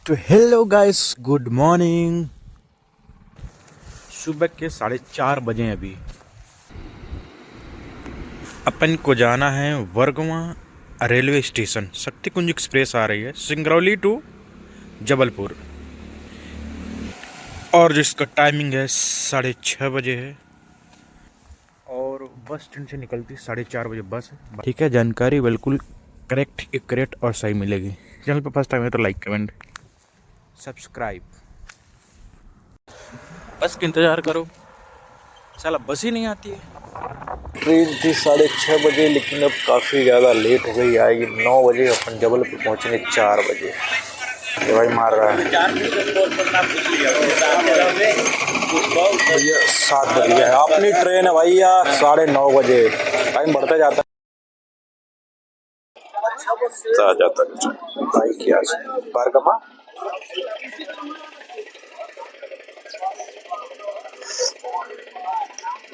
तो hello guys, good morning. सुबह के 4:30 बजे अभी अपन को जाना है वर्गवा रेलवे स्टेशन। शक्ति कुंज एक्सप्रेस आ रही है सिंगरौली टू जबलपुर और जिसका टाइमिंग है 6:30 बजे है और बस स्टैंड से निकलती 4:30 बजे बस है। ठीक है, जानकारी बिल्कुल करेक्ट, एक्यूरेट और सही मिलेगी। चैनल पर फर्स्ट टाइम है तो लाइक कमेंट सब्सक्राइब। बस का इंतज़ार करो, साला बस ही नहीं आती है। ट्रेन थी 6:30 बजे, लेकिन अब काफ़ी ज़्यादा लेट हो गई। आएगी 9 बजे, अपन जबलपुर पहुँचेंगे 4 बजे। ये भाई मार रहा है भैया, 7 बज गया है। अपनी ट्रेन है भैया 9:30 बजे। टाइम बढ़ता जाता भाई। क्या बारगमा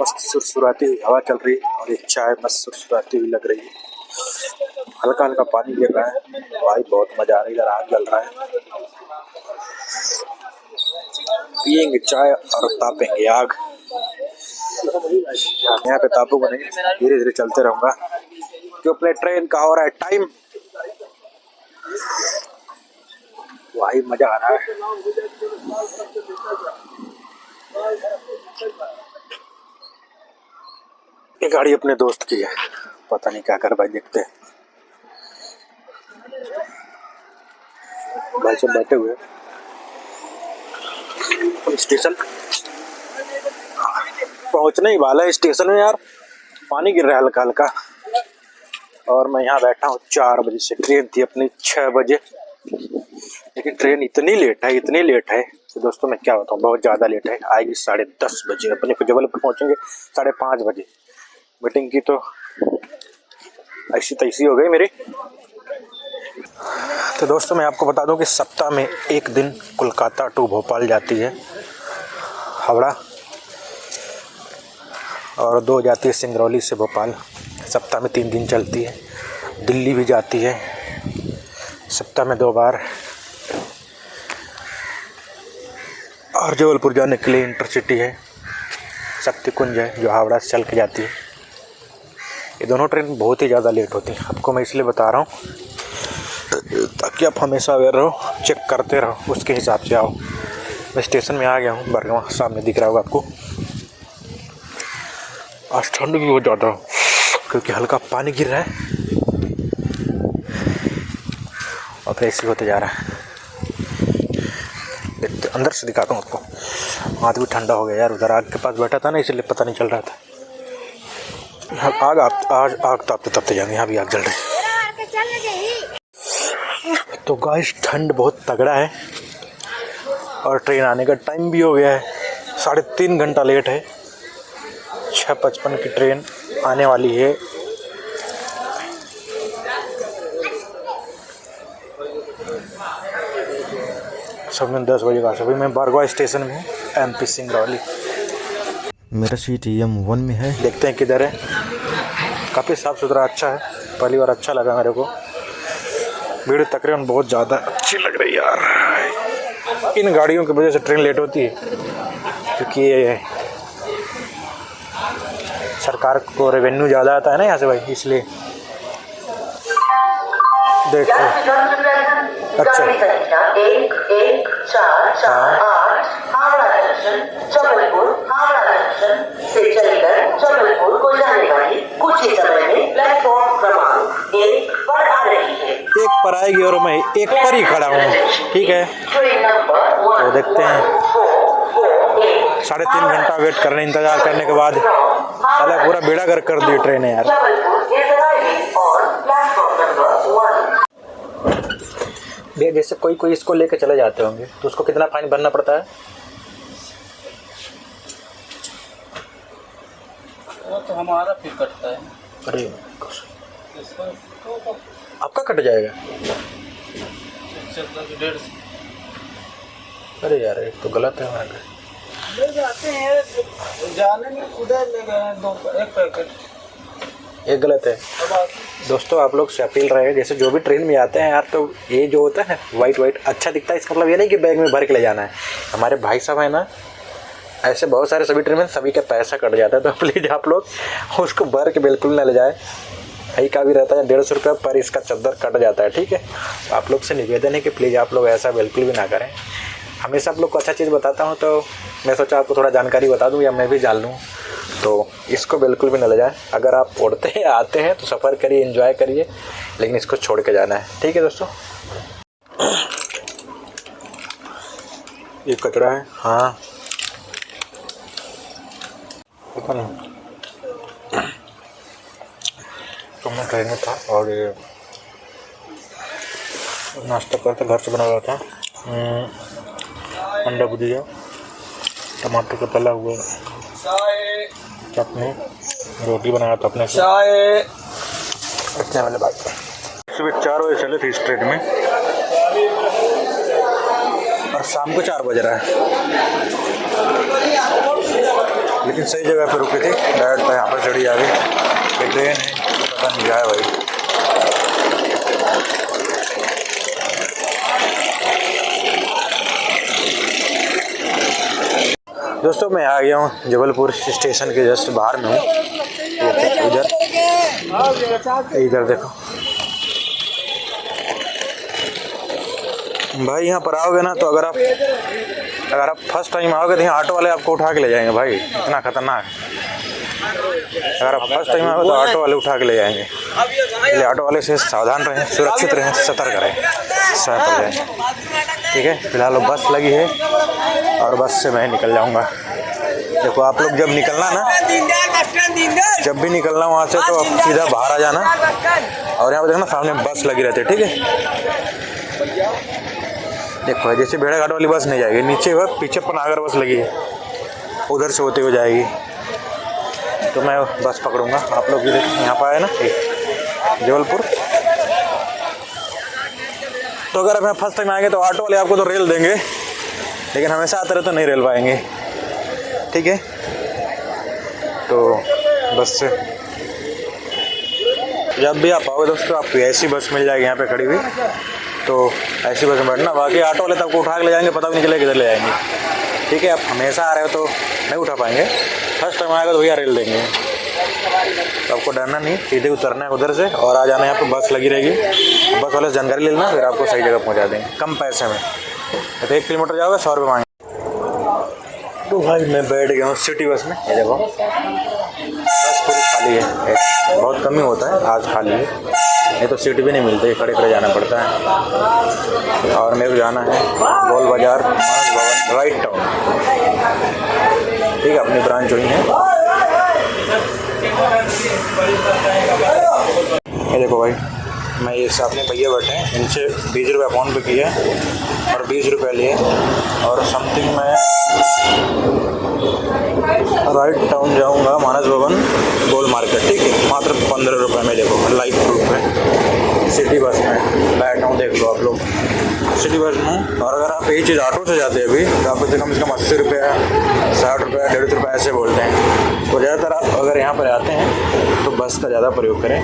मस्त सुरसुराती हुई हवा चल रही है और एक चाय मस्त सुरसुराती हुई लग रही है। हल्का हल्का पानी गिर रहा है भाई, बहुत मजा आ रही है। आग जल रहा है, पियेंगे चाय और तापेंगे आग। यहाँ पे तापूंगा नहीं, धीरे धीरे चलते रहूंगा क्यों अपने ट्रेन का हो रहा है टाइम। भाई मजा आ रहा है। ये गाड़ी अपने दोस्त की है, पता नहीं क्या कर भाई, देखते हैं। भाई सब बैठे हुए स्टेशन पहुंचने ही वाला है। स्टेशन में यार पानी गिर रहा है हल्का हल्का और मैं यहाँ बैठा हूँ 4 बजे से। ट्रेन थी अपनी 6 बजे, लेकिन ट्रेन इतनी लेट है तो दोस्तों मैं क्या बताऊँ, बहुत ज़्यादा लेट है। आएगी 10:30 बजे। अपने को जबलपुर पहुँचेंगे 5:30 बजे। मीटिंग की तो ऐसी तैसी हो गई मेरी। तो दोस्तों मैं आपको बता दूं कि सप्ताह में एक दिन कोलकाता टू भोपाल जाती है हावड़ा, और 2 जाती है सिंगरौली से भोपाल। सप्ताह में 3 दिन चलती है। दिल्ली भी जाती है सप्ताह में 2 बार, और जबलपुर जाने के लिए इंटरसिटी है, शक्ति कुंज है जो हावड़ा से चल के जाती है। ये दोनों ट्रेन बहुत ही ज़्यादा लेट होती हैं। आपको मैं इसलिए बता रहा हूँ ताकि आप हमेशा अवेयर रहो, चेक करते रहो, उसके हिसाब से आओ। मैं स्टेशन में आ गया हूँ, बरगवा सामने दिख रहा होगा आपको। आज ठंड भी बहुत ज़्यादा क्योंकि हल्का पानी गिर रहा है और फिर ऐसे होते जा रहा है। अंदर से दिखाता हूँ आपको। हाथ भी ठंडा हो गया यार, उधर आग के पास बैठा था ना, इसलिए पता नहीं चल रहा था। आज आग तापते जाएंगे। यहाँ भी आग जल रही है। तो गाइस ठंड बहुत तगड़ा है और ट्रेन आने का टाइम भी हो गया है। 3.5 घंटा लेट है। 6:55 की ट्रेन आने वाली है। सब में 10 बजे का। अभी मैं बरगवा स्टेशन में हूँ, MP सिंगरौली। मेरा सीट M1 में है। देखते हैं किधर है। काफ़ी साफ़ सुथरा अच्छा है, पहली बार अच्छा लगा मेरे को। भीड़ तकरीबन बहुत ज़्यादा अच्छी लग रही है यार। इन गाड़ियों की वजह से ट्रेन लेट होती है क्योंकि ये सरकार को रेवेन्यू ज़्यादा आता है ना यहाँ से भाई, इसलिए। देखो अच्छा, जबलपुर को जाने वाली कुछ ही समय में प्लेटफॉर्म क्रमांक 1 पर आ रही है। 1 पर आएगी और मैं 1 पर ही खड़ा हूँ। ठीक है, तो देखते हैं। 3.5 घंटा वेट करने, इंतजार करने के बाद साला पूरा बेड़ा गर्क कर दी ट्रेन है यार। जैसे कोई इसको लेके चले जाते होंगे तो उसको कितना फाइन भरना पड़ता है? वो तो हमारा फिर कटता है। अरे आपका कट जाएगा? 150। अरे यार ये तो गलत है हमारे। ले जाते हैं, जाने में उधर ले गए हैं 1 पैकेट। ये गलत है। अब दोस्तों आप लोग से अपील रहे, जैसे जो भी ट्रेन में आते हैं यार, तो ये जो होता है ना वाइट अच्छा दिखता है, इसका मतलब ये नहीं कि बैग में भर के ले जाना है। हमारे भाई साहब है ना, ऐसे बहुत सारे सभी ट्रेन में सभी का पैसा कट जाता है, तो प्लीज़ आप लोग उसको भर के बिल्कुल ना ले जाए। भाई का भी रहता है 150 रुपये पर इसका चद्दर कट जाता है, ठीक है। तो आप लोग से निवेदन है कि प्लीज़ आप लोग ऐसा बिल्कुल भी ना करें। हमेशा आप लोग को अच्छा चीज़ बताता हूँ, तो मैं सोचा आपको थोड़ा जानकारी बता दूँ या मैं भी जान लूँ, तो इसको बिल्कुल भी ना ले जाएं। अगर आप उड़ते हैं आते हैं तो सफ़र करिए, एंजॉय करिए, लेकिन इसको छोड़ के जाना है, ठीक है दोस्तों। ये कचरा है, हाँ पता नहीं, तो मैं ट्रेन में था और ये नाश्ता करता घर से बना हुआ था, अंडा भुजिया, टमाटर का तला हुआ चटनी, रोटी बनाया था अपने से। अच्छा वाले बात, सुबह 4 बजे चले थे इस ट्रेन में और शाम को 4 बज रहा है, लेकिन सही जगह पे रुके थे। डायरेक्ट पे यहाँ पर चढ़ी आ गई। ये ट्रेन है, पता नहीं क्या है भाई। दोस्तों मैं आ गया हूँ जबलपुर स्टेशन के जस्ट बाहर में हूँ। इधर देखो भाई, यहाँ पर आओगे ना तो अगर आप फर्स्ट टाइम आओगे तो यहाँ ऑटो वाले आपको उठा के ले जाएंगे भाई, इतना खतरनाक। अगर आप फर्स्ट टाइम आओगे तो ऑटो वाले उठा के ले जाएंगे, इसलिए ऑटो वाले से सावधान रहें, सुरक्षित रहें, सतर्क रहें, सतर्क रहें, ठीक है। फिलहाल बस लगी है और बस से मैं निकल जाऊँगा। देखो आप लोग जब निकलना ना, जब भी निकलना वहाँ से तो आप सीधा बाहर आ जाना और यहाँ पर देखना सामने बस लगी रहती है, ठीक है। देखो जैसे भेड़ा घाट वाली बस नहीं जाएगी, नीचे वह पीछे पनागर बस लगी है, उधर से होते हुए जाएगी, तो मैं बस पकड़ूंगा। आप लोग भी देखो यहाँ पर आए ना जबलपुर, तो अगर आप यहाँ फर्स्ट टाइम आएंगे तो ऑटो वाले आपको तो रेल देंगे, लेकिन हमेशा आते रहे तो नहीं रेल पाएंगे, ठीक है। तो बस से जब भी आप आओगे दोस्तों, आपको ऐसी बस मिल जाएगी यहाँ पे खड़ी हुई, तो ऐसी बस में बैठना। बाकी ऑटो वाले तो आपको उठा के ले जाएंगे, पता भी नहीं चलेगा किधर ले जाएंगे, ठीक है। आप हमेशा आ रहे हो तो नहीं उठा पाएंगे, फर्स्ट टाइम आएगा तो भैया रेल देंगे, तो आपको डरना नहीं, सीधे उतरना है उधर से और आ जाना है। यहाँ पर बस लगी रहेगी, बस वाले से जानकारी ले लेना, फिर आपको सही जगह पहुँचा देंगे कम पैसे में। तो 1 किलोमीटर जाओगे 100 रुपये मांगे। तो भाई मैं बैठ गया हूँ सिटी बस में, ये देखो बस पूरी खाली है, बहुत कम ही होता है, आज खाली है, नहीं तो सीट भी नहीं मिलती, खड़े खड़े जाना पड़ता है। और मेरे को जाना है गोल बाजार मानस भवन राइट टाउन, ठीक है, अपनी ब्रांच वही है। ये देखो भाई, मैं ये सामने भैया बैठे हैं, इनसे 20 रुपये अकाउंट पे किए और 20 रुपये लिए और समथिंग मैं राइट टाउन जाऊंगा मानस भवन गोल मार्केट, ठीक है, मात्र 15 रुपये में। देखो लाइव प्रूफ है, सिटी बस में बैठा हूँ, देख लो आप लोग सिटी बस में। और अगर आप यही चीज़ ऑटो से जाते हैं अभी तो आपको कम से कम 80 रुपये 60 रुपये 150 रुपये ऐसे बोलते हैं। तो ज़्यादातर आप अगर यहाँ पर आते हैं तो बस का ज़्यादा प्रयोग करें।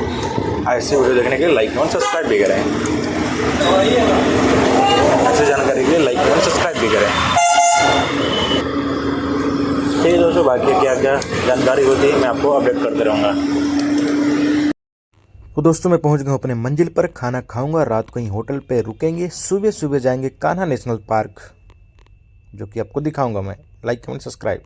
ऐसे वीडियो देखने के लिए लाइक और सब्सक्राइब भी करें, ऐसे जानकारी के लिए लाइक और सब्सक्राइब भी करें, ठीक है दोस्तों। बाकी क्या क्या जानकारी होती है मैं आपको अपडेट करते रहूँगा। तो दोस्तों मैं पहुंच गया हूं अपने मंजिल पर, खाना खाऊंगा, रात को ही होटल पे रुकेंगे, सुबह सुबह जाएंगे कान्हा नेशनल पार्क, जो कि आपको दिखाऊंगा मैं। Like comment subscribe.